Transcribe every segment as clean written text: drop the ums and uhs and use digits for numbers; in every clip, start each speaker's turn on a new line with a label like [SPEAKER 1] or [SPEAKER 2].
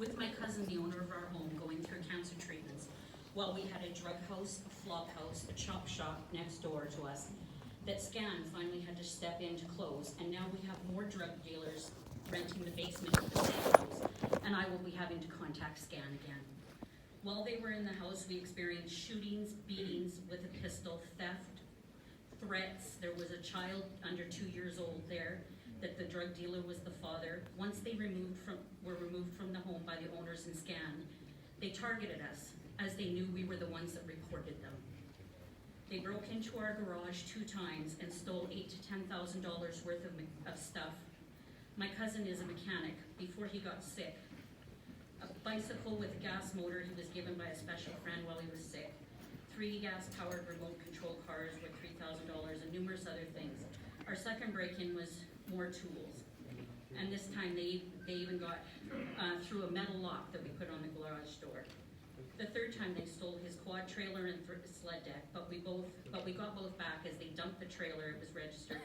[SPEAKER 1] with my cousin, the owner of our home, going through cancer treatments, while we had a drug house, a flop house, a chop shop next door to us, that Scan finally had to step in to close, and now we have more drug dealers renting the basement of the same house, and I will be having to contact Scan again. While they were in the house, we experienced shootings, beatings with a pistol, theft, threats. There was a child under 2 years old there that the drug dealer was the father. Once they were removed from the home by the owners in Scan, they targeted us as they knew we were the ones that reported them. They broke into our garage 2 times and stole $8,000 to $10,000 worth of stuff. My cousin is a mechanic. Before he got sick, a bicycle with a gas motor he was given by a special friend while he was sick, 3 gas-powered remote control cars worth $3,000, and numerous other things. Our second break-in was more tools, and this time they even got through a metal lock that we put on the garage door. The third time they stole his quad trailer and sled deck, but we got both back as they dumped the trailer. It was registered,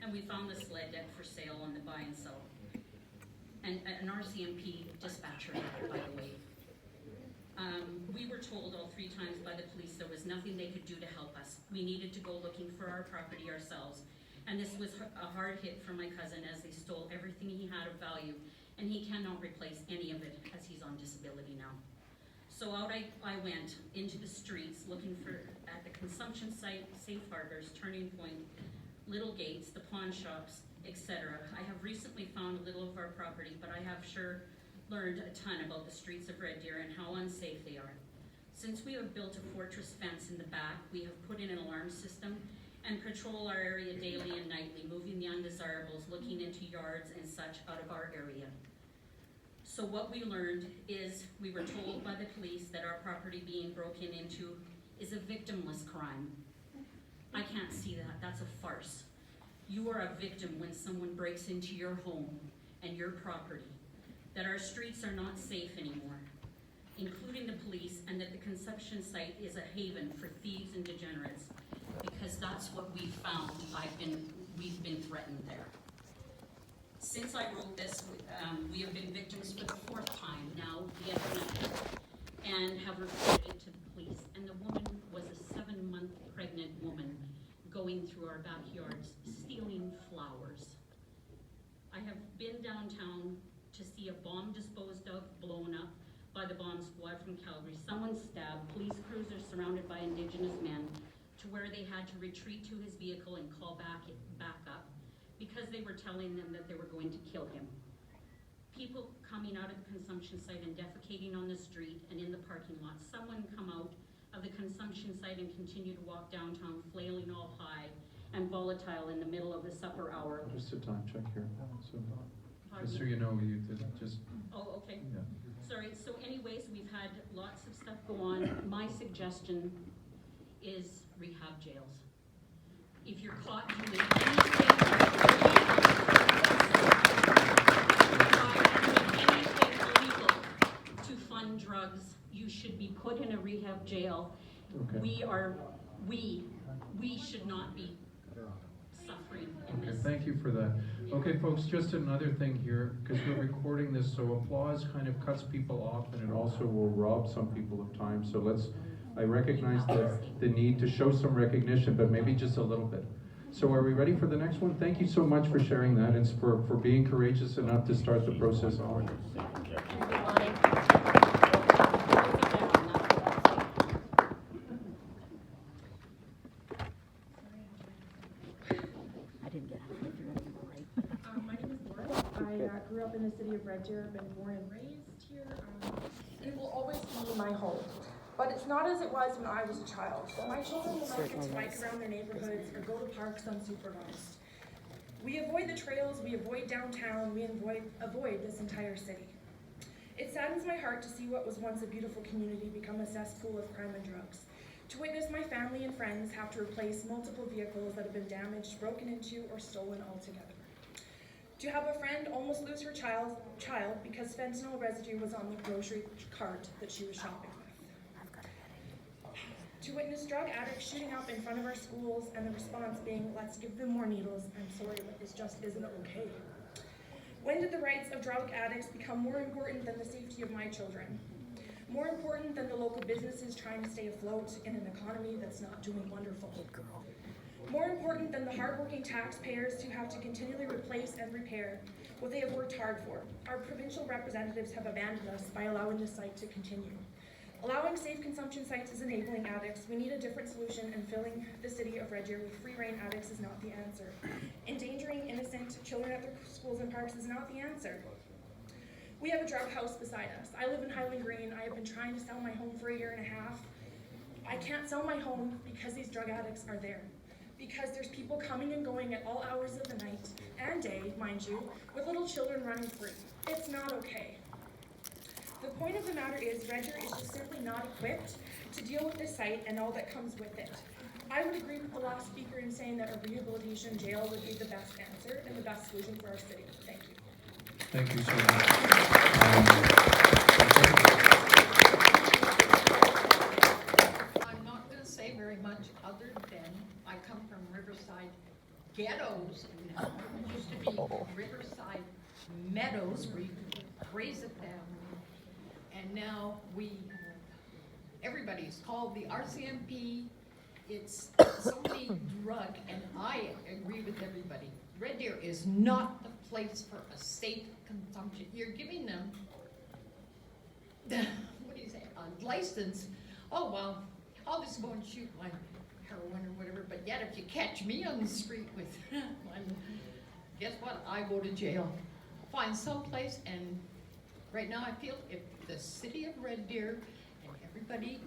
[SPEAKER 1] and we found the sled deck for sale on the buy and sell. And an RCMP dispatcher, by the way. We were told all 3 times by the police there was nothing they could do to help us. We needed to go looking for our property ourselves. And this was a hard hit for my cousin as they stole everything he had of value, and he cannot replace any of it as he's on disability now. So out I went into the streets looking at the consumption site, safe harbors, turning point, little gates, the pawn shops, etc. I have recently found a little of our property, but I have sure learned a ton about the streets of Red Deer and how unsafe they are. Since we have built a fortress fence in the back, we have put in an alarm system and patrol our area daily and nightly, moving the undesirables, looking into yards and such out of our area. So what we learned is we were told by the police that our property being broken into is a victimless crime. I can't see that. That's a farce. You are a victim when someone breaks into your home and your property, that our streets are not safe anymore, including the police, and that the consumption site is a haven for thieves and degenerates, because that's what we found. We've been threatened there. Since I wrote this, we have been victims for the 4th time now, the other night, and have reported it to the police. And the woman was a 7-month pregnant woman going through our backyards, stealing flowers. I have been downtown to see a bomb disposed of, blown up by the bomb squad from Calgary. Someone stabbed, police cruisers surrounded by Indigenous men, to where they had to retreat to his vehicle and call back up because they were telling them that they were going to kill him. People coming out of the consumption site and defecating on the street and in the parking lot. Someone come out of the consumption site and continue to walk downtown, flailing all high and volatile in the middle of the supper hour.
[SPEAKER 2] Just a time check here. So, just so you know, you did just...
[SPEAKER 1] Oh, okay.
[SPEAKER 2] Yeah.
[SPEAKER 1] Sorry, so anyways, we've had lots of stuff go on. My suggestion is rehab jails. If you're caught doing anything illegal to fund drugs, you should be put in a rehab jail.
[SPEAKER 2] Okay.
[SPEAKER 1] We should not be suffering in
[SPEAKER 2] Okay,
[SPEAKER 1] this.
[SPEAKER 2] thank you for that. Okay, folks, just another thing here, because we're recording this, so applause kind of cuts people off, and it also will rob some people of time. So I recognize the need to show some recognition, but maybe just a little bit. So are we ready for the next one? Thank you so much for sharing that, and for being courageous enough to start the process on.
[SPEAKER 3] My name is Laura. I grew up in the city of Red Deer, been born and raised here, and it will always be my home. But it's not as it was when I was a child. My children will not get to bike around their neighborhoods or go to parks unsupervised. We avoid the trails, we avoid downtown, we avoid this entire city. It saddens my heart to see what was once a beautiful community become a cesspool of crime and drugs. To witness my family and friends have to replace multiple vehicles that have been damaged, broken into, or stolen altogether. To have a friend almost lose her child because fentanyl residue was on the grocery cart that she was shopping with. To witness drug addicts shooting up in front of our schools and the response being, let's give them more needles, I'm sorry, but this just isn't okay. When did the rights of drug addicts become more important than the safety of my children? More important than the local businesses trying to stay afloat in an economy that's not doing wonderful? More important than the hardworking taxpayers who have to continually replace and repair what they have worked hard for? Our provincial representatives have abandoned us by allowing this site to continue. Allowing safe consumption sites is enabling addicts. We need a different solution, and filling the city of Red Deer with free-rein addicts is not the answer. Endangering innocent children at their schools and parks is not the answer. We have a drug house beside us. I live in Highland Green. I have been trying to sell my home for 1.5 years. I can't sell my home because these drug addicts are there. Because there's people coming and going at all hours of the night and day, mind you, with little children running free. It's not okay. The point of the matter is Red Deer is just simply not equipped to deal with this site and all that comes with it. I would agree with the last speaker in saying that a rehabilitation jail would be the best answer and the best solution for our city. Thank you.
[SPEAKER 2] Thank you so much.
[SPEAKER 4] I'm not going to say very much other than I come from Riverside ghettos. It used to be Riverside Meadows where you could raise a family. And now everybody's called the RCMP. It's so many drug, and I agree with everybody. Red Deer is not the place for a safe consumption. You're giving them, a license. Oh, well, I'll just go and shoot my heroin or whatever, but yet if you catch me on the street with one, guess what? I go to jail. Find some place, and right now I feel if the city of Red Deer and everybody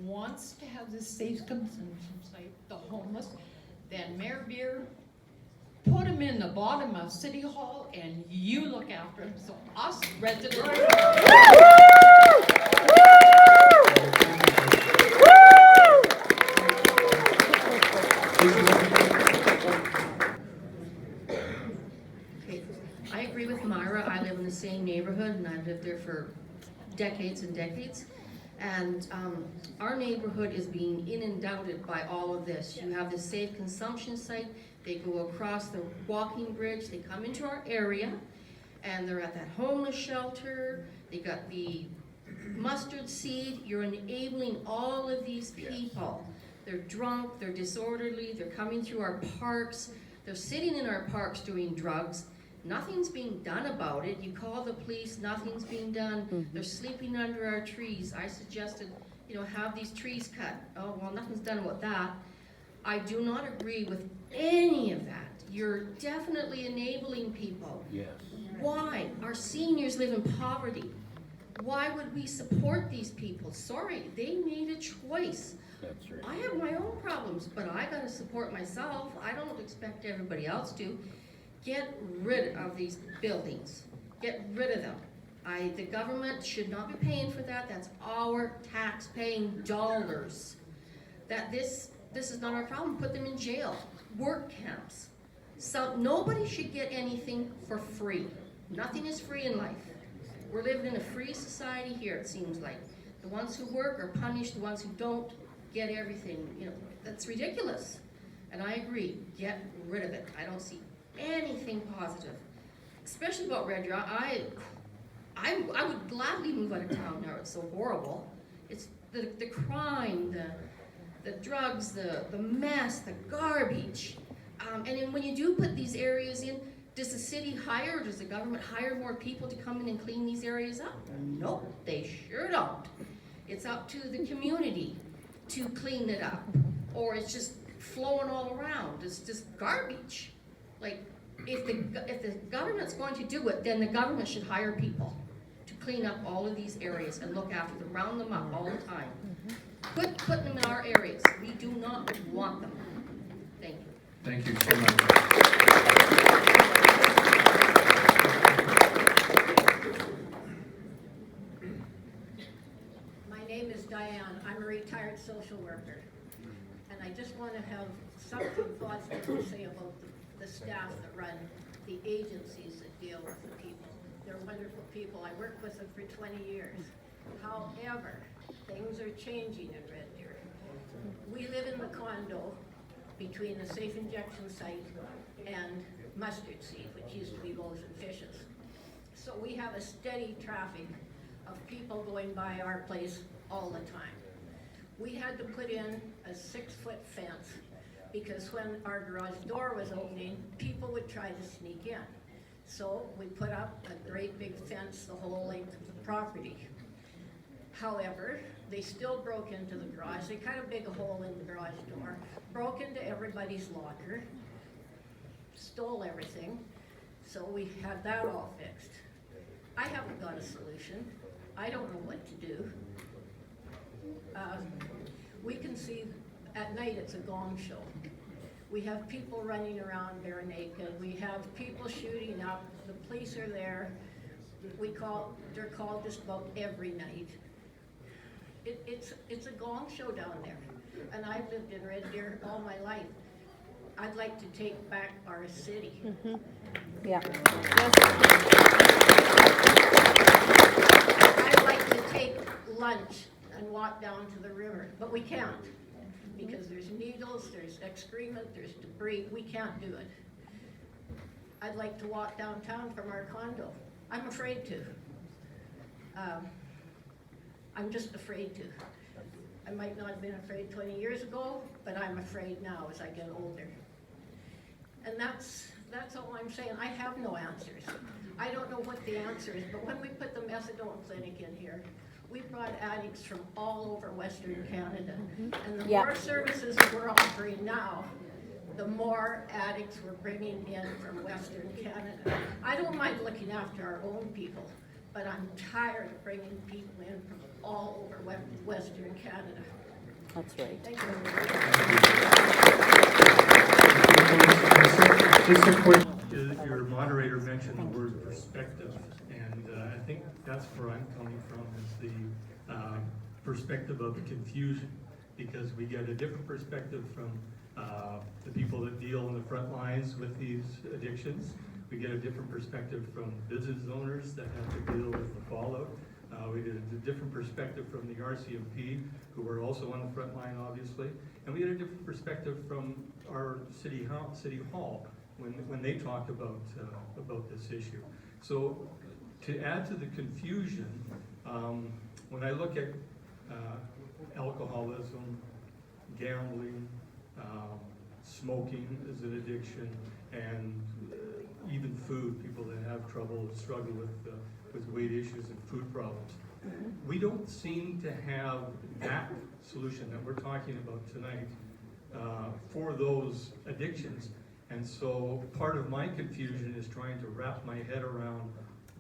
[SPEAKER 4] wants to have this safe consumption site, the homeless, then Mayor Beer, put them in the bottom of City Hall and you look after them. So us residents.
[SPEAKER 5] Okay, I agree with Myra. I live in the same neighborhood and I've lived there for decades and decades. And our neighborhood is being inundated by all of this. You have this safe consumption site. They go across the walking bridge. They come into our area and they're at that homeless shelter. They got the mustard seed. You're enabling all of these people. They're drunk, they're disorderly, they're coming through our parks. They're sitting in our parks doing drugs. Nothing's being done about it. You call the police, nothing's being done. They're sleeping under our trees. I suggested, have these trees cut. Oh, well, nothing's done about that. I do not agree with any of that. You're definitely enabling people.
[SPEAKER 6] Yes.
[SPEAKER 5] Why? Our seniors live in poverty. Why would we support these people? Sorry, they made a choice.
[SPEAKER 6] That's right.
[SPEAKER 5] I have my own problems, but I gotta support myself. I don't expect everybody else to. Get rid of these buildings. Get rid of them. The government should not be paying for that. That's our tax-paying dollars. This is not our problem. Put them in jail. Work camps. So nobody should get anything for free. Nothing is free in life. We're living in a free society here, it seems like. The ones who work are punished. The ones who don't get everything. That's ridiculous. And I agree. Get rid of it. I don't see anything positive, especially about Red Deer. I would gladly move out of town now. It's so horrible. It's the crime, the drugs, the mess, the garbage. And then when you do put these areas in, does the city hire, or does the government hire more people to come in and clean these areas up? Nope, they sure don't. It's up to the community to clean it up, or it's just flowing all around. It's just garbage. Like, if the government's going to do it, then the government should hire people to clean up all of these areas and look after them, round them up all the time. Quit putting them in our areas. We do not want them. Thank you.
[SPEAKER 2] Thank you so much.
[SPEAKER 7] My name is Diane. I'm a retired social worker. And I just want to have some thoughts to say about the staff that run the agencies that deal with the people. They're wonderful people. I worked with them for 20 years. However, things are changing in Red Deer. We live in the condo between the safe injection site and mustard seed, which used to be loaves and fishes. So we have a steady traffic of people going by our place all the time. We had to put in a 6-foot fence because when our garage door was opening, people would try to sneak in. So we put up a great big fence the whole length of the property. However, they still broke into the garage. They cut a big hole in the garage door, broke into everybody's locker, stole everything. So we had that all fixed. I haven't got a solution. I don't know what to do. We can see at night it's a gong show. We have people running around bare naked. We have people shooting up. The police are there. They're called just about every night. It's a gong show down there. And I've lived in Red Deer all my life. I'd like to take back our city.
[SPEAKER 6] Yeah.
[SPEAKER 7] I'd like to take lunch and walk down to the river, but we can't. Because there's needles, there's excrement, there's debris, we can't do it. I'd like to walk downtown from our condo. I'm afraid to. I'm just afraid to. I might not have been afraid 20 years ago, but I'm afraid now as I get older. And that's all I'm saying. I have no answers. I don't know what the answer is, but when we put the methadone clinic in here, we brought addicts from all over Western Canada. And the more services we're offering now, the more addicts we're bringing in from Western Canada. I don't mind looking after our own people, but I'm tired of bringing people in from all over Western Canada.
[SPEAKER 6] That's right.
[SPEAKER 7] Thank you.
[SPEAKER 2] Just a quick.
[SPEAKER 8] Your moderator mentioned the word perspective, and I think that's where I'm coming from, is the perspective of the confusion, because we get a different perspective from the people that deal in the front lines with these addictions. We get a different perspective from business owners that have to deal with the fallout. We get a different perspective from the RCMP, who are also on the front line, obviously, and we get a different perspective from our city hall when they talk about this issue. So to add to the confusion, when I look at alcoholism, gambling, smoking as an addiction, and even food, people that have trouble, struggle with weight issues and food problems. We don't seem to have that solution that we're talking about tonight for those addictions. And so part of my confusion is trying to wrap my head around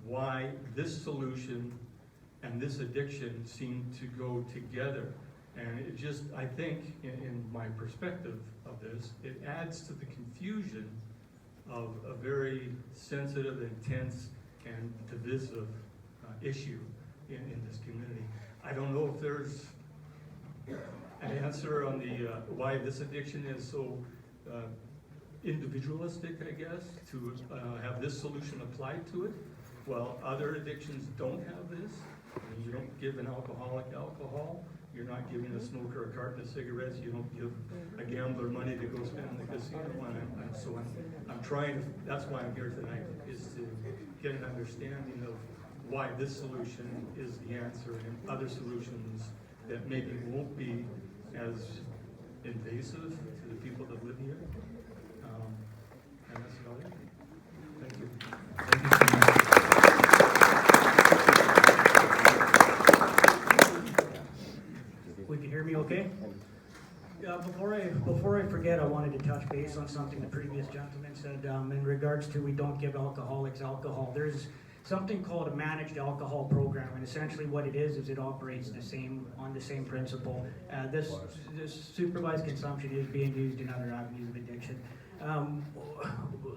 [SPEAKER 8] why this solution and this addiction seem to go together. And it just, I think, in my perspective of this, it adds to the confusion of a very sensitive, intense, and divisive issue in this community. I don't know if there's an answer on the why this addiction is so individualistic, I guess, to have this solution applied to it, while other addictions don't have this. And you don't give an alcoholic alcohol. You're not giving a smoker a carton of cigarettes. You don't give a gambler money to go spend in the casino. And so I'm trying to, that's why I'm here tonight, is to get an understanding of why this solution is the answer, and other solutions that maybe won't be as invasive to the people that live here. And that's about it. Thank you.
[SPEAKER 2] Thank you so much.
[SPEAKER 9] We can hear me okay? Yeah, before I forget, I wanted to touch base on something the previous gentleman said in regards to we don't give alcoholics alcohol. There's something called a managed alcohol program, and essentially what it is it operates on the same principle. This supervised consumption is being used in other avenues of addiction.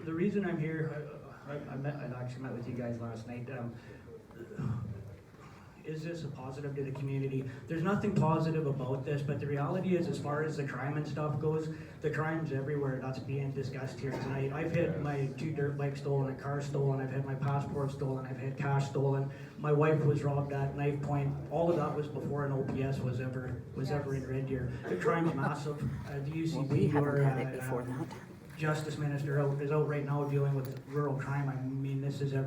[SPEAKER 9] The reason I'm here, I actually met with you guys last night. Is this a positive to the community? There's nothing positive about this, but the reality is, as far as the crime and stuff goes, the crime's everywhere. That's being discussed here tonight. I've had my 2 dirt bikes stolen, a car stolen, I've had my passport stolen, I've had cash stolen. My wife was robbed at knife point. All of that was before an OPS was ever in Red Deer. The crime's massive. The UCB,
[SPEAKER 6] We haven't had it before that.
[SPEAKER 9] justice minister is out right now dealing with rural crime. I mean, this is every